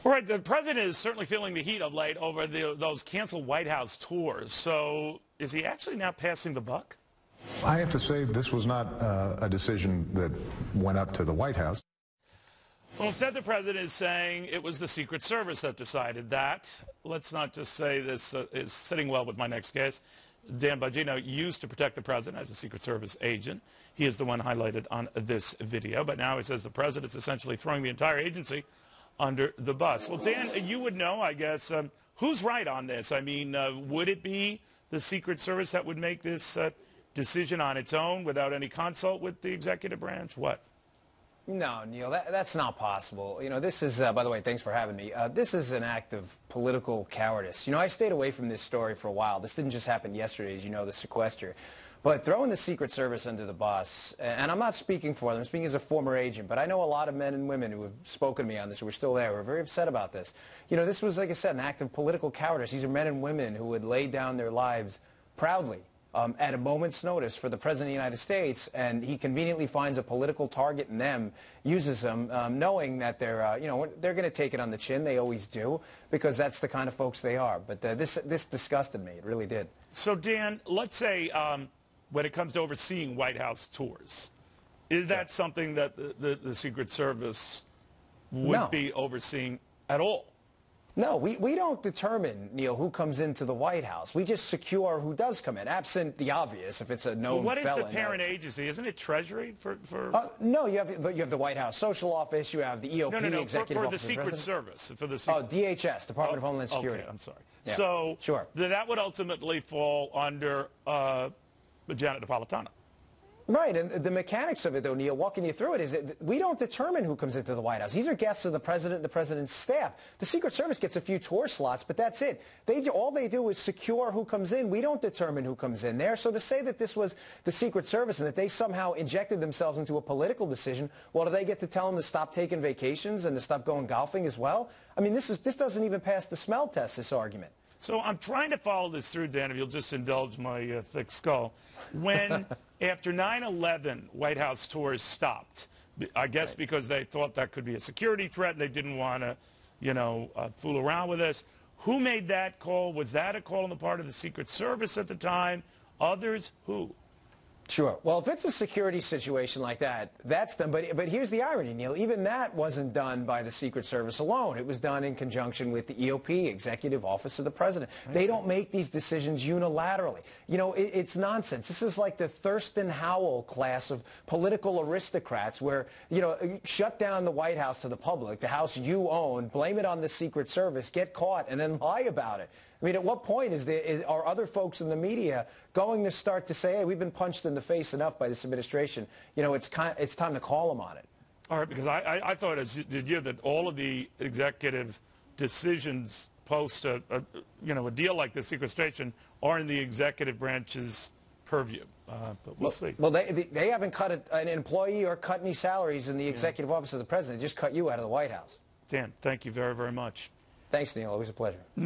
All right, the president is certainly feeling the heat of late over those canceled White House tours. So is he actually now passing the buck? I have to say this was not a decision that went up to the White House. Well, instead the president is saying it was the Secret Service that decided that. Let's not just say this is sitting well with my next guest. Dan Bongino used to protect the president as a Secret Service agent. He is the one highlighted on this video. But now he says the president's essentially throwing the entire agency under the bus. Well, Dan, you would know, I guess, who's right on this? I mean, would it be the Secret Service that would make this decision on its own without any consult with the executive branch? What? No, Neil, that's not possible. You know, this is, by the way, thanks for having me. This is an act of political cowardice. You know, I stayed away from this story for a while. This didn't just happen yesterday, as you know, the sequester. But throwing the Secret Service under the bus, and I'm not speaking for them, I'm speaking as a former agent, but I know a lot of men and women who have spoken to me on this, who are still there, who are very upset about this. You know, this was, like I said, an act of political cowardice. These are men and women who would lay down their lives proudly at a moment's notice for the President of the United States, and he conveniently finds a political target in them, uses them, knowing that they're, you know, they're going to take it on the chin. They always do, because that's the kind of folks they are. But this disgusted me. It really did. So, Dan, let's say when it comes to overseeing White House tours, is that something that the Secret Service would be overseeing at all? No, we don't determine, Neil, who comes into the White House. We just secure who does come in, absent the obvious, if it's a known felon. What is the parent agency? Isn't it Treasury for? No, you have the White House Social Office, you have the EOP, no, Executive for Office the Secret Service. For the DHS, Department of Homeland Security. Okay, I'm sorry. Yeah. So sure. That would ultimately fall under Janet Napolitano. Right, and the mechanics of it, though, Neil, walking you through it, is that we don't determine who comes into the White House. These are guests of the president and the president's staff. The Secret Service gets a few tour slots, but that's it. All they do is secure who comes in. We don't determine who comes in there. So to say that this was the Secret Service and that they somehow injected themselves into a political decision, well, do they get to tell them to stop taking vacations and to stop going golfing as well? I mean, this doesn't even pass the smell test, this argument. So I'm trying to follow this through, Dan, if you'll just indulge my thick skull. When, after 9/11, White House tours stopped, I guess because they thought that could be a security threat and they didn't want to, you know, fool around with us. Who made that call? Was that a call on the part of the Secret Service at the time? Others? Who? Sure. Well, if it's a security situation like that, that's done. But here's the irony, Neil. Even that wasn't done by the Secret Service alone. It was done in conjunction with the EOP, Executive Office of the President. They don't make these decisions unilaterally. You know, it's nonsense. This is like the Thurston Howell class of political aristocrats where, you know, shut down the White House to the public, the house you own, blame it on the Secret Service, get caught, and then lie about it. I mean, at what point are other folks in the media going to start to say, hey, we've been punched in the face enough by this administration. You know, it's time to call them on it. All right, because I thought, as did you, that all of the executive decisions post a deal like the sequestration are in the executive branch's purview. But we'll see. Well, they haven't cut an employee or cut any salaries in the Executive Office of the President. They just cut you out of the White House. Dan, thank you very, very much. Thanks, Neil. Always a pleasure.